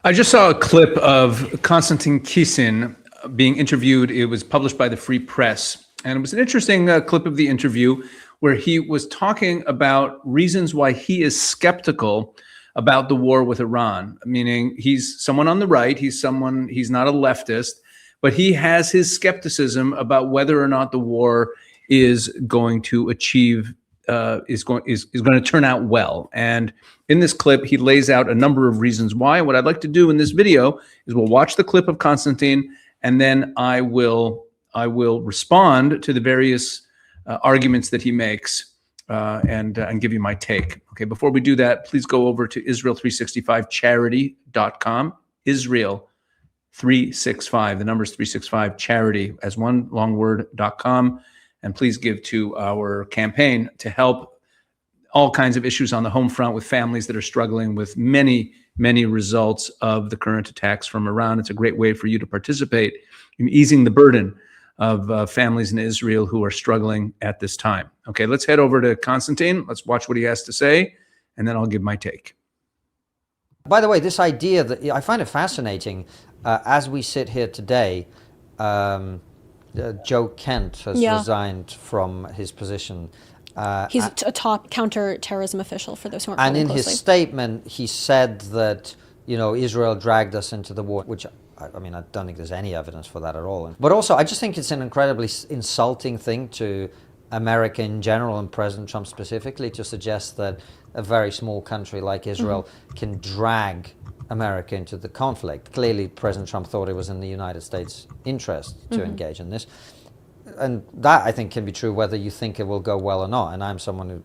I just saw a clip of Konstantin Kisin being interviewed. It was published by the Free Press. And it was an interesting clip of the interview where he was talking about reasons why he is skeptical about the war with Iran, meaning he's someone on the right, he's not a leftist, but he has his skepticism about whether or not the war is going to achieve is going to turn out well. And in this clip, he lays out a number of reasons why. What I'd like to do in this video is we'll watch the clip of Konstantin, and then I will respond to the various arguments that he makes and give you my take. Okay, before we do that, please go over to Israel365charity.com. Israel365, the number's 365, charity as one long word.com. And please give to our campaign to help all kinds of issues on the home front with families that are struggling with many, many results of the current attacks from Iran. It's a great way for you to participate in easing the burden of families in Israel who are struggling at this time. Okay, let's head over to Konstantin. Let's watch what he has to say, and then I'll give my take. By the way, this idea that I find it fascinating. As we sit here today, Joe Kent has resigned from his position. He's a top counter-terrorism official, for those who aren't following closely. And in his statement, he said that, Israel dragged us into the war, which, I mean, I don't think there's any evidence for that at all. But also, I just think it's an incredibly insulting thing to America in general and President Trump specifically to suggest that a very small country like Israel can drag America into the conflict. Clearly, President Trump thought it was in the United States' interest to engage in this. And that, I think, can be true whether you think it will go well or not. And I'm someone who,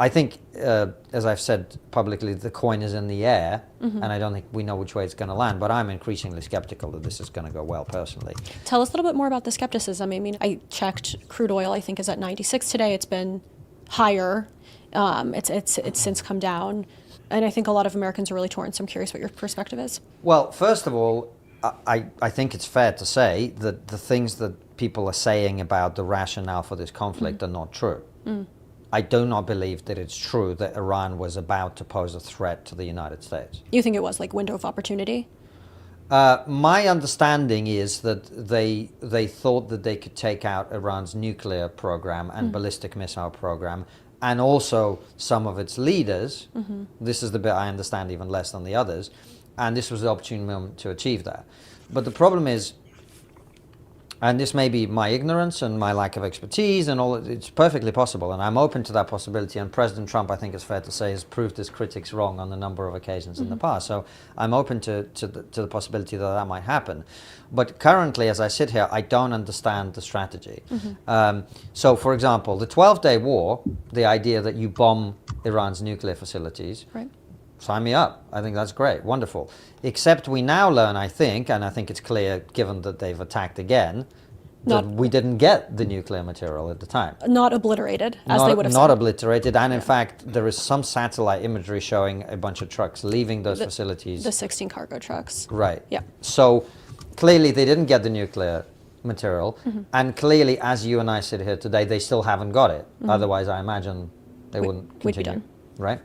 I think, as I've said publicly, the coin is in the air, and I don't think we know which way it's going to land. But I'm increasingly skeptical that this is going to go well, personally. Tell us a little bit more about the skepticism. I mean, I checked crude oil, I think, is at 96 today. It's been higher. It's since come down. And I think a lot of Americans are really torn, so I'm curious what your perspective is. Well, first of all, I think it's fair to say that the things that people are saying about the rationale for this conflict are not true. I do not believe that it's true that Iran was about to pose a threat to the United States. You think it was like window of opportunity? My understanding is that they thought that they could take out Iran's nuclear program and ballistic missile program, and also some of its leaders. This is the bit I understand even less than the others, and this was the opportune moment to achieve that. But the problem is, and this may be my ignorance and my lack of expertise and all, it's perfectly possible, and I'm open to that possibility, and President Trump, I think it's fair to say, has proved his critics wrong on a number of occasions in the past, so I'm open to the possibility that that might happen. But currently, as I sit here, I don't understand the strategy. So, for example, the 12-day war, the idea that you bomb Iran's nuclear facilities, sign me up. I think that's great, wonderful. Except we now learn, I think, and I think it's clear, given that they've attacked again, that we didn't get the nuclear material at the time. Not obliterated, as they would have said. Not obliterated, and in fact, there is some satellite imagery showing a bunch of trucks leaving those facilities. The 16 cargo trucks. Right. Yeah. So clearly they didn't get the nuclear material, and clearly, as you and I sit here today, they still haven't got it. Otherwise, I imagine they wouldn't continue. We'd be done. Right?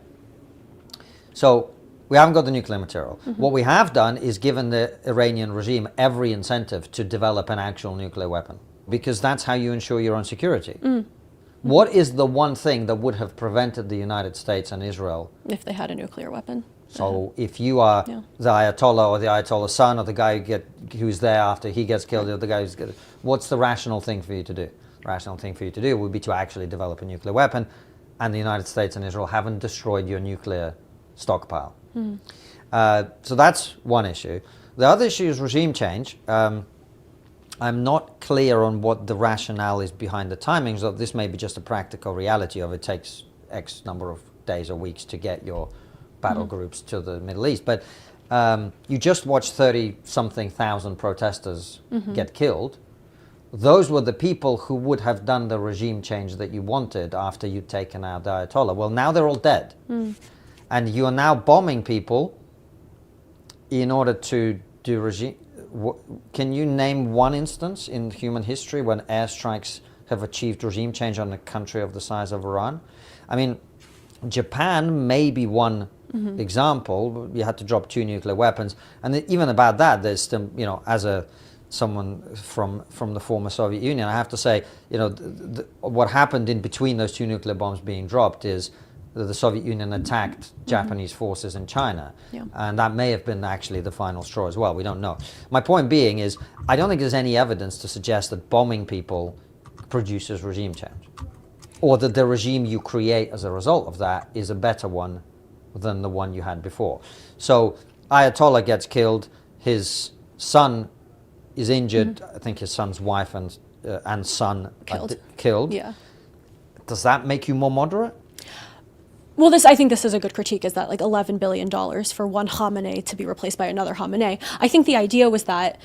So we haven't got the nuclear material. What we have done is given the Iranian regime every incentive to develop an actual nuclear weapon, because that's how you ensure your own security. What is the one thing that would have prevented the United States and Israel? If they had a nuclear weapon. So if you are the Ayatollah or the Ayatollah's son or the guy who's there after he gets killed or the guy who's killed, what's the rational thing for you to do? The rational thing for you to do would be to actually develop a nuclear weapon, and the United States and Israel haven't destroyed your nuclear stockpile. So that's one issue. The other issue is regime change. I'm not clear on what the rationale is behind the timings. So this may be just a practical reality of it takes X number of days or weeks to get your battle groups to the Middle East. But you just watched 30-something thousand protesters get killed. Those were the people who would have done the regime change that you wanted after you'd taken out the Ayatollah. Well, now they're all dead. And you are now bombing people in order to do regime. Can you name one instance in human history when airstrikes have achieved regime change on a country of the size of Iran? I mean, Japan may be one example, you had to drop 2 nuclear weapons, and even about that, there's still, as someone from the former Soviet Union, I have to say, what happened in between those 2 nuclear bombs being dropped is that the Soviet Union attacked Japanese forces in China, and that may have been actually the final straw as well. We don't know. My point being is, I don't think there's any evidence to suggest that bombing people produces regime change, or that the regime you create as a result of that is a better one than the one you had before. So Ayatollah gets killed, his son is injured, I think his son's wife and son killed. Yeah. Does that make you more moderate? Well, I think this is a good critique, is that like $11 billion for one Khamenei to be replaced by another Khamenei. I think the idea was that,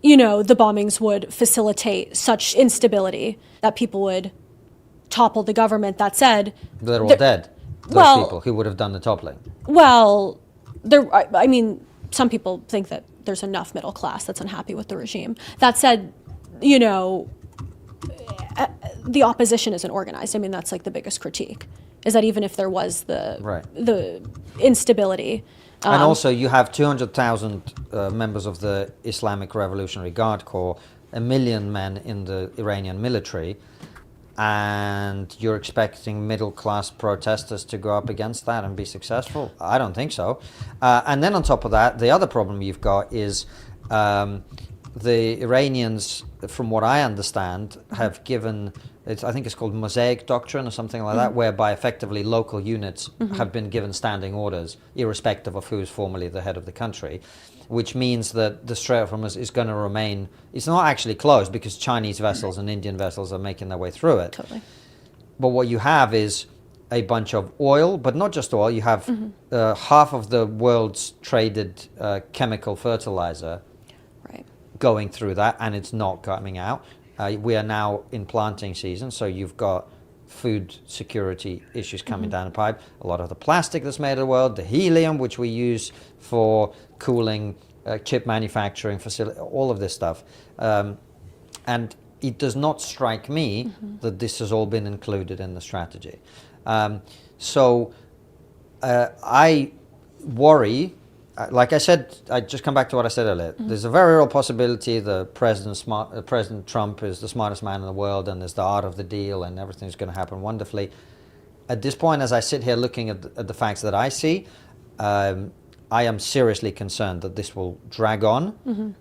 the bombings would facilitate such instability that people would topple the government. That said, they're all dead. Those people who would have done the toppling. Well, some people think that there's enough middle class that's unhappy with the regime. That said, the opposition isn't organized. That's like the biggest critique, is that even if there was the instability. And also you have 200,000 members of the Islamic Revolutionary Guard Corps, 1 million men in the Iranian military, and you're expecting middle-class protesters to go up against that and be successful? I don't think so. And then on top of that, the other problem you've got is the Iranians, from what I understand, have given, I think it's called Mosaic Doctrine or something like that, whereby effectively local units have been given standing orders, irrespective of who's formally the head of the country, which means that the Strait of Hormuz is going to remain, it's not actually closed because Chinese vessels and Indian vessels are making their way through it. Totally. But what you have is a bunch of oil, but not just oil, you have half of the world's traded chemical fertilizer going through that, and it's not coming out. We are now in planting season, so you've got food security issues coming down the pipe. A lot of the plastic that's made in the world, the helium, which we use for cooling chip manufacturing facility, all of this stuff. And it does not strike me that this has all been included in the strategy. So I worry, like I said, I just come back to what I said earlier. There's a very real possibility the President Trump is the smartest man in the world, and there's the art of the deal, and everything's going to happen wonderfully. At this point, as I sit here looking at the facts that I see, I am seriously concerned that this will drag on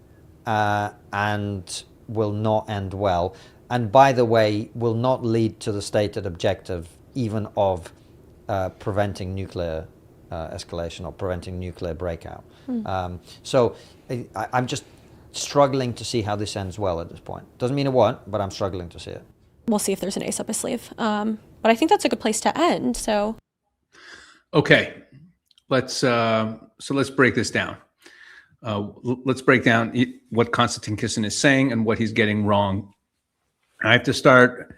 and will not end well. And by the way, will not lead to the stated objective even of preventing nuclear escalation or preventing nuclear breakout. So I'm just struggling to see how this ends well at this point. Doesn't mean it won't, but I'm struggling to see it. We'll see if there's an ace up his sleeve. But I think that's a good place to end. So, okay, let's break this down. Let's break down what Konstantin Kisin is saying and what he's getting wrong. I have to start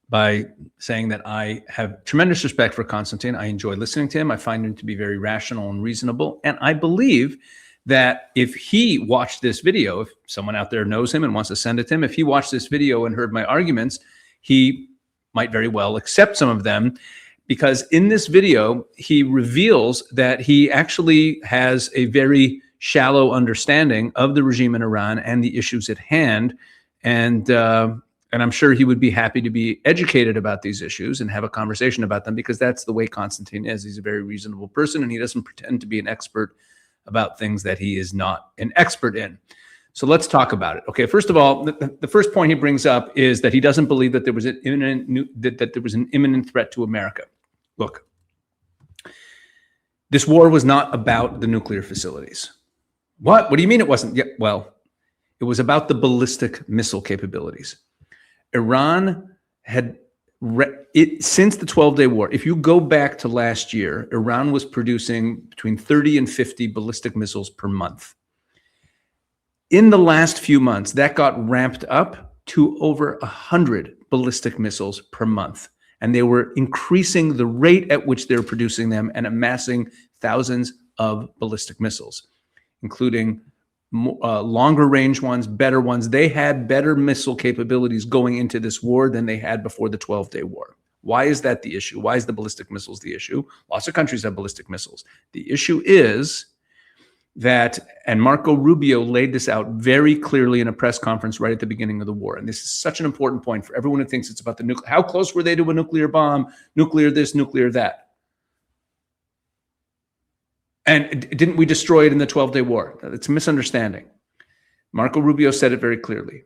by saying that I have tremendous respect for Konstantin. I enjoy listening to him. I find him to be very rational and reasonable. And I believe that if he watched this video, if someone out there knows him and wants to send it to him, if he watched this video and heard my arguments, he might very well accept some of them, because in this video, he reveals that he actually has a very shallow understanding of the regime in Iran and the issues at hand. And I'm sure he would be happy to be educated about these issues and have a conversation about them, because that's the way Konstantin is. He's a very reasonable person, and he doesn't pretend to be an expert about things that he is not an expert in. So let's talk about it. Okay, first of all, the first point he brings up is that he doesn't believe that there was an imminent threat to America. Look, this war was not about the nuclear facilities. What? What do you mean it wasn't? Yeah, well, it was about the ballistic missile capabilities. Iran had, since the 12-day war, if you go back to last year, Iran was producing between 30 and 50 ballistic missiles per month. In the last few months, that got ramped up to over 100 ballistic missiles per month. And they were increasing the rate at which they were producing them and amassing thousands of ballistic missiles, including longer range ones, better ones. They had better missile capabilities going into this war than they had before the 12-day war. Why is that the issue? Why is the ballistic missiles the issue? Lots of countries have ballistic missiles. The issue is that, and Marco Rubio laid this out very clearly in a press conference right at the beginning of the war. And this is such an important point for everyone who thinks it's about the nuclear. How close were they to a nuclear bomb? Nuclear this, nuclear that. And didn't we destroy it in the 12-day war? It's a misunderstanding. Marco Rubio said it very clearly.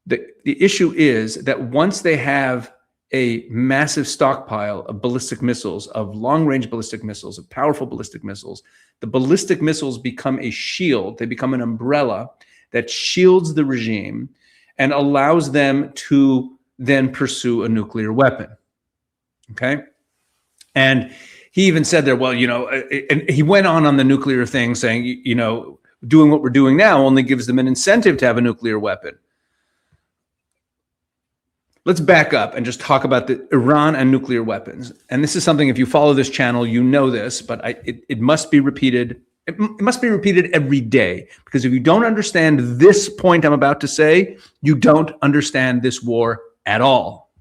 The issue is that once they have a massive stockpile of ballistic missiles, of long-range ballistic missiles, of powerful ballistic missiles, the ballistic missiles become a shield. They become an umbrella that shields the regime and allows them to then pursue a nuclear weapon. Okay? And he even said there, well, and he went on the nuclear thing saying, doing what we're doing now only gives them an incentive to have a nuclear weapon. Let's back up and just talk about the Iran and nuclear weapons. And this is something, if you follow this channel, you know this, but it must be repeated. It must be repeated every day, because if you don't understand this point I'm about to say, you don't understand this war at all.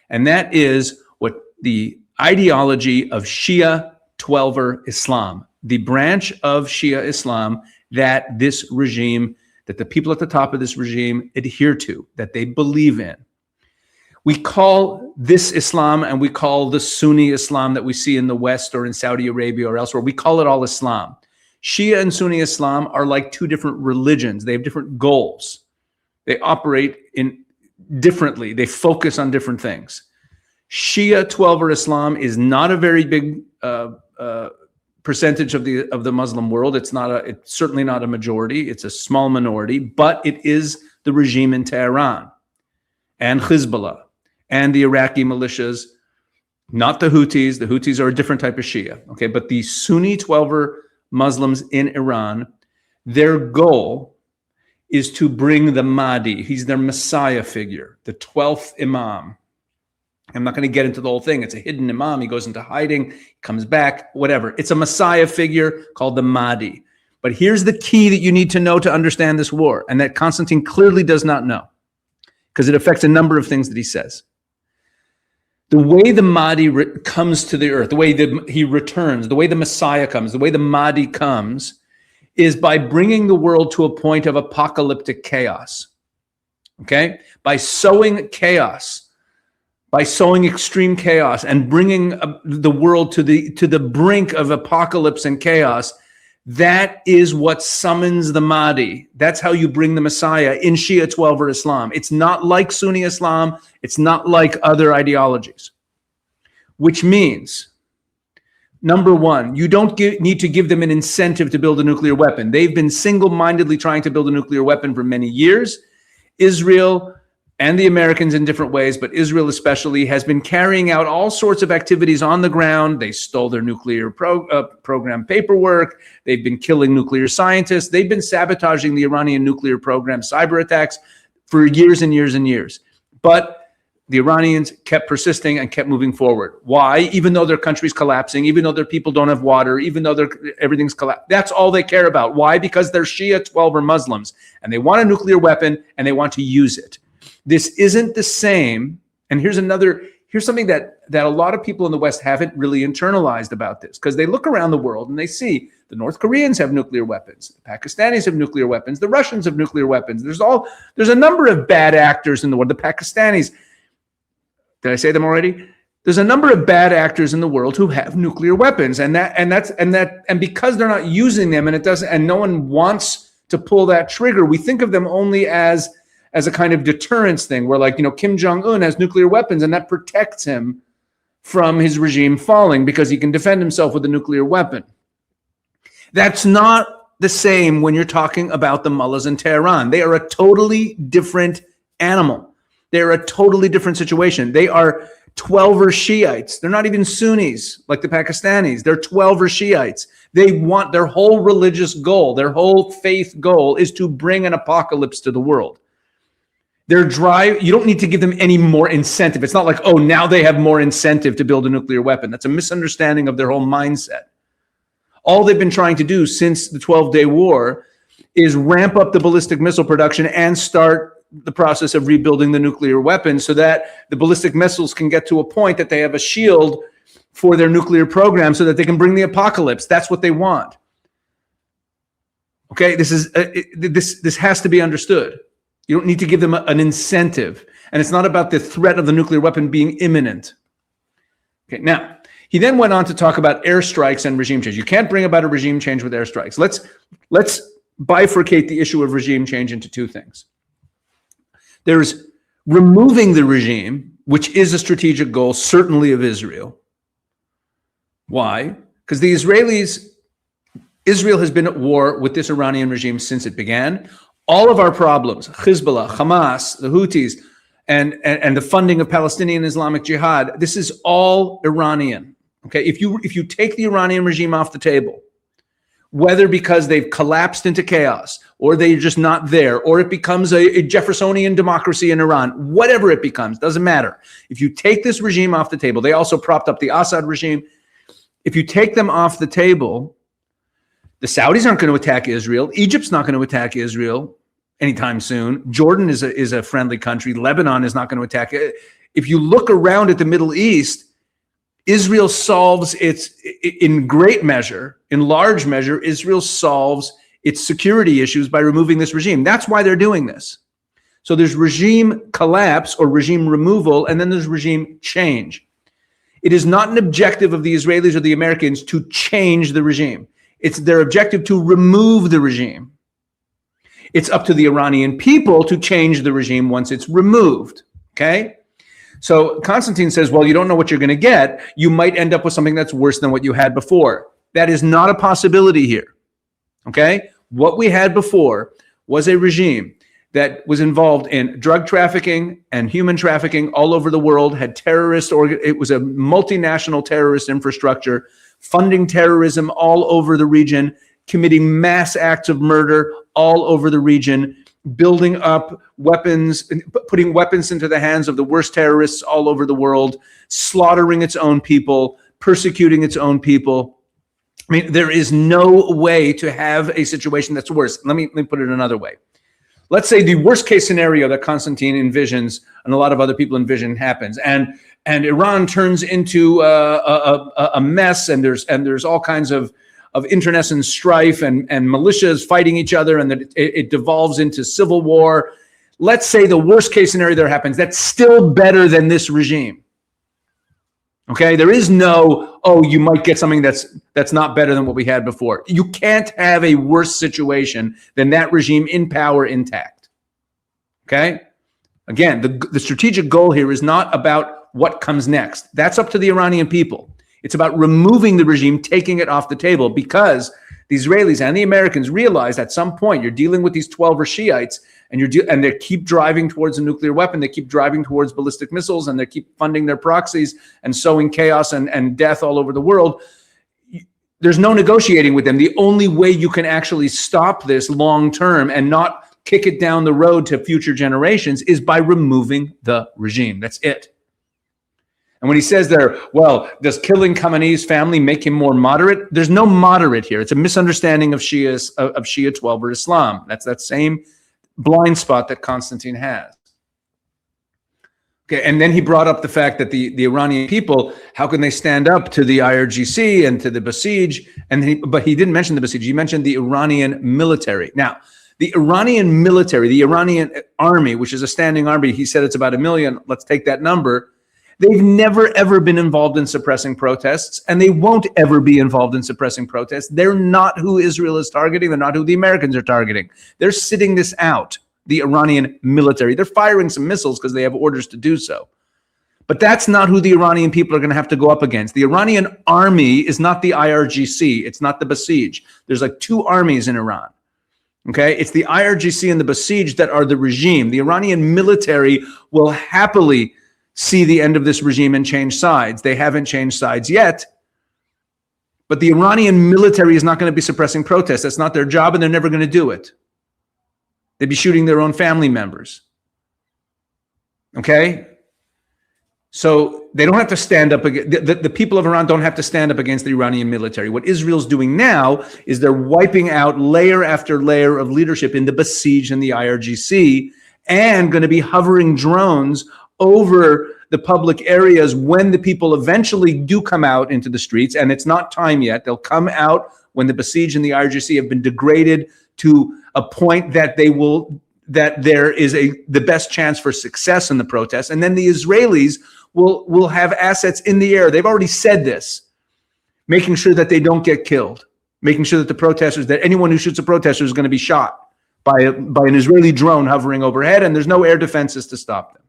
And that is what the ideology of Shia Twelver Islam, the branch of Shia Islam that this regime, that the people at the top of this regime adhere to, that they believe in. We call this Islam, and we call the Sunni Islam that we see in the West or in Saudi Arabia or elsewhere, we call it all Islam. Shia and Sunni Islam are like two different religions. They have different goals. They operate differently. They focus on different things. Shia Twelver Islam is not a very big percentage of the Muslim world. It's certainly not a majority. It's a small minority, but it is the regime in Tehran and Hezbollah and the Iraqi militias, not the Houthis. The Houthis are a different type of Shia, okay? But the Sunni Twelver Muslims in Iran, their goal is to bring the Mahdi. He's their Messiah figure, the 12th Imam. I'm not going to get into the whole thing. It's a hidden Imam. He goes into hiding, comes back, whatever. It's a Messiah figure called the Mahdi. But here's the key that you need to know to understand this war, and that Konstantin clearly does not know, because it affects a number of things that he says. The way the Mahdi comes to the earth, the way that he returns, the way the Messiah comes, the way the Mahdi comes, is by bringing the world to a point of apocalyptic chaos. Okay? By sowing chaos, by sowing extreme chaos and bringing the world to the brink of apocalypse and chaos. That is what summons the Mahdi. That's how you bring the Messiah in Shia Twelver Islam. It's not like Sunni Islam. It's not like other ideologies. Which means, number one, you don't need to give them an incentive to build a nuclear weapon. They've been single-mindedly trying to build a nuclear weapon for many years. Israel and the Americans in different ways, but Israel especially, has been carrying out all sorts of activities on the ground. They stole their nuclear program paperwork. They've been killing nuclear scientists. They've been sabotaging the Iranian nuclear program, cyber attacks, for years and years and years. But the Iranians kept persisting and kept moving forward. Why? Even though their country's collapsing, even though their people don't have water, even though everything's collapsed. That's all they care about. Why? Because they're Shia Twelver Muslims, and they want a nuclear weapon, and they want to use it. This isn't the same. And here's something that a lot of people in the West haven't really internalized about this, because they look around the world and they see the North Koreans have nuclear weapons, the Pakistanis have nuclear weapons, the Russians have nuclear weapons. There's a number of bad actors in the world. The Pakistanis, did I say them already? There's a number of bad actors in the world who have nuclear weapons, and because they're not using them, and no one wants to pull that trigger, we think of them only as a kind of deterrence thing, where Kim Jong-un has nuclear weapons and that protects him from his regime falling because he can defend himself with a nuclear weapon. That's not the same when you're talking about the mullahs in Tehran. They are a totally different animal. They're a totally different situation. They are Twelver Shiites. They're not even Sunnis like the Pakistanis. They're Twelver Shiites. They want their whole religious goal, their whole faith goal is to bring an apocalypse to the world. Their drive, you don't need to give them any more incentive. It's not like, oh, now they have more incentive to build a nuclear weapon. That's a misunderstanding of their whole mindset. All they've been trying to do since the 12-day war is ramp up the ballistic missile production and start the process of rebuilding the nuclear weapons so that the ballistic missiles can get to a point that they have a shield for their nuclear program so that they can bring the apocalypse. That's what they want. Okay, this has to be understood. You don't need to give them an incentive. And it's not about the threat of the nuclear weapon being imminent. Okay, now, he then went on to talk about airstrikes and regime change. You can't bring about a regime change with airstrikes. Let's bifurcate the issue of regime change into two things. There's removing the regime, which is a strategic goal, certainly of Israel. Why? Because Israel has been at war with this Iranian regime since it began. All of our problems, Hezbollah, Hamas, the Houthis, and the funding of Palestinian Islamic Jihad, this is all Iranian. Okay, if you take the Iranian regime off the table, whether because they've collapsed into chaos, or they're just not there, or it becomes a Jeffersonian democracy in Iran, whatever it becomes, doesn't matter. If you take this regime off the table, they also propped up the Assad regime. If you take them off the table, the Saudis aren't going to attack Israel. Egypt's not going to attack Israel anytime soon. Jordan is a friendly country. Lebanon is not going to attack it. If you look around at the Middle East, Israel solves in large measure, Israel solves its security issues by removing this regime. That's why they're doing this. So there's regime collapse or regime removal, and then there's regime change. It is not an objective of the Israelis or the Americans to change the regime. It's their objective to remove the regime. It's up to the Iranian people to change the regime once it's removed, okay? So Konstantin says, well, you don't know what you're going to get. You might end up with something that's worse than what you had before. That is not a possibility here, okay? What we had before was a regime that was involved in drug trafficking and human trafficking all over the world, had it was a multinational terrorist infrastructure, funding terrorism all over the region, committing mass acts of murder all over the region, building up weapons, putting weapons into the hands of the worst terrorists all over the world, slaughtering its own people, persecuting its own people. I mean, there is no way to have a situation that's worse. Let me put it another way. Let's say the worst case scenario that Konstantin envisions and a lot of other people envision happens, and Iran turns into a mess, and there's all kinds of internecine strife and militias fighting each other, and that it devolves into civil war. Let's say the worst case scenario that happens. That's still better than this regime. Okay, there is no, you might get something that's not better than what we had before. You can't have a worse situation than that regime in power intact. Okay, again, the strategic goal here is not about what comes next. That's up to the Iranian people. It's about removing the regime, taking it off the table, because the Israelis and the Americans realize at some point you're dealing with these 12 Shiites, and they keep driving towards a nuclear weapon. They keep driving towards ballistic missiles, and they keep funding their proxies and sowing chaos and death all over the world. There's no negotiating with them. The only way you can actually stop this long term and not kick it down the road to future generations is by removing the regime. That's it. And when he says there, well, does killing Khamenei's family make him more moderate? There's no moderate here. It's a misunderstanding of Shia 12 or Islam. That's that same blind spot that Konstantin has. Okay, and then he brought up the fact that the Iranian people, how can they stand up to the IRGC and to the Basij? But he didn't mention the Basij. He mentioned the Iranian military. Now, the Iranian military, the Iranian army, which is a standing army, he said it's about 1 million. Let's take that number. They've never, ever been involved in suppressing protests, and they won't ever be involved in suppressing protests. They're not who Israel is targeting. They're not who the Americans are targeting. They're sitting this out, the Iranian military. They're firing some missiles because they have orders to do so. But that's not who the Iranian people are going to have to go up against. The Iranian army is not the IRGC. It's not the Basij. There's like 2 armies in Iran. Okay, it's the IRGC and the Basij that are the regime. The Iranian military will happily see the end of this regime and change sides. They haven't changed sides yet, but the Iranian military is not going to be suppressing protests. That's not their job, and they're never going to do it. They'd be shooting their own family members. Okay? So they don't have to stand up against, the people of Iran don't have to stand up against the Iranian military. What Israel's doing now is they're wiping out layer after layer of leadership in the Basij and the IRGC, and going to be hovering drones over the public areas when the people eventually do come out into the streets. And it's not time yet. They'll come out when the Basij and the IRGC have been degraded to a point that there is the best chance for success in the protests. And then the Israelis will have assets in the air. They've already said this, making sure that they don't get killed, making sure that the protesters, that anyone who shoots a protester is going to be shot by an Israeli drone hovering overhead, and there's no air defenses to stop them.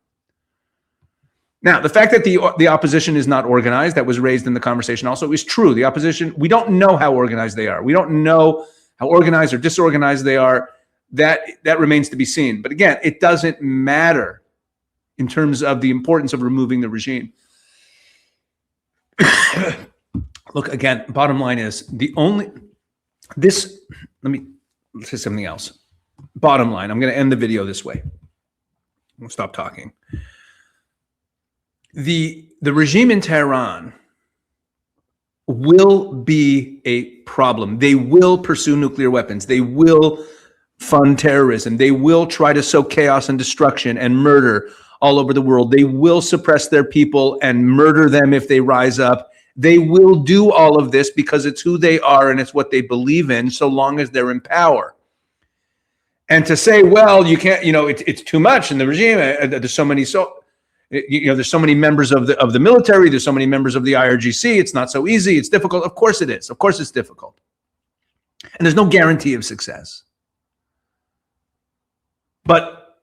Now, the fact that the opposition is not organized, that was raised in the conversation also, is true. The opposition, we don't know how organized they are. We don't know how organized or disorganized they are. That remains to be seen. But again, it doesn't matter in terms of the importance of removing the regime. Look, again, bottom line is let's say something else. Bottom line, I'm going to end the video this way. I'll stop talking. The regime in Tehran will be a problem. They will pursue nuclear weapons. They will fund terrorism. They will try to sow chaos and destruction and murder all over the world. They will suppress their people and murder them if they rise up. They will do all of this because it's who they are and it's what they believe in, so long as they're in power. And to say, well, you can't, it's too much in the regime. There's so many members of the military. There's so many members of the IRGC. It's not so easy. It's difficult. Of course it is. Of course it's difficult. And there's no guarantee of success. But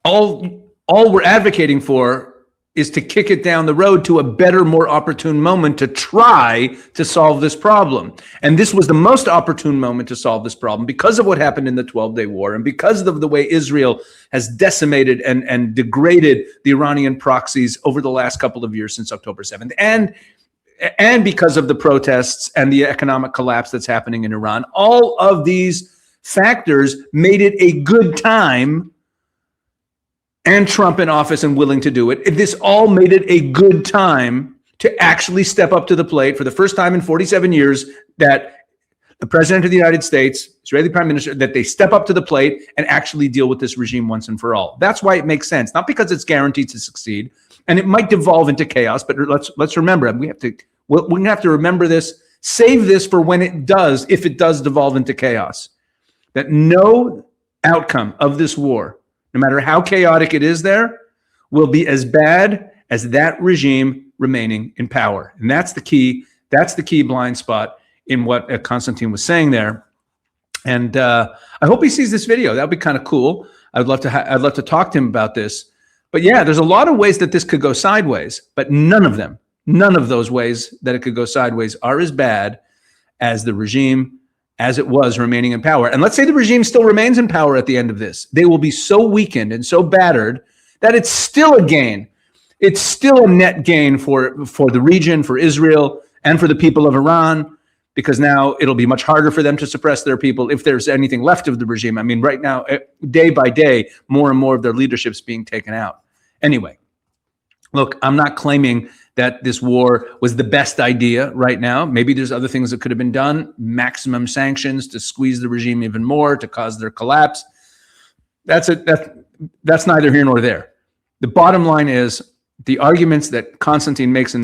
all we're advocating for is to kick it down the road to a better, more opportune moment to try to solve this problem. And this was the most opportune moment to solve this problem because of what happened in the 12-day war and because of the way Israel has decimated and degraded the Iranian proxies over the last couple of years since October 7th. And because of the protests and the economic collapse that's happening in Iran. All of these factors made it a good time, and Trump in office and willing to do it. This all made it a good time to actually step up to the plate for the first time in 47 years that the president of the United States, Israeli prime minister, that they step up to the plate and actually deal with this regime once and for all. That's why it makes sense, not because it's guaranteed to succeed, and it might devolve into chaos. But let's remember, we're going to have to remember this, save this for when it does, if it does devolve into chaos. That no outcome of this war, no matter how chaotic it is there, will be as bad as that regime remaining in power. And that's the key. That's the key blind spot in what Konstantin was saying there. And I hope he sees this video. That would be kind of cool. I'd love to talk to him about this. But yeah, there's a lot of ways that this could go sideways, but none of those ways that it could go sideways are as bad as the regime as it was remaining in power. And let's say the regime still remains in power at the end of this. They will be so weakened and so battered that it's still a gain. It's still a net gain for the region, for Israel, and for the people of Iran, because now it'll be much harder for them to suppress their people if there's anything left of the regime. I mean, right now, day by day, more and more of their leadership's being taken out. Anyway, look, I'm not claiming that this war was the best idea right now. Maybe there's other things that could have been done. Maximum sanctions to squeeze the regime even more, to cause their collapse. That's neither here nor there. The bottom line is the arguments that Konstantin makes in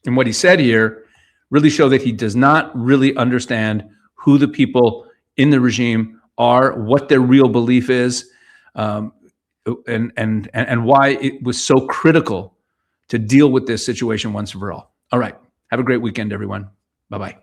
what he said here really show that he does not really understand who the people in the regime are, what their real belief is, and why it was so critical to deal with this situation once and for all. All right. Have a great weekend, everyone. Bye-bye.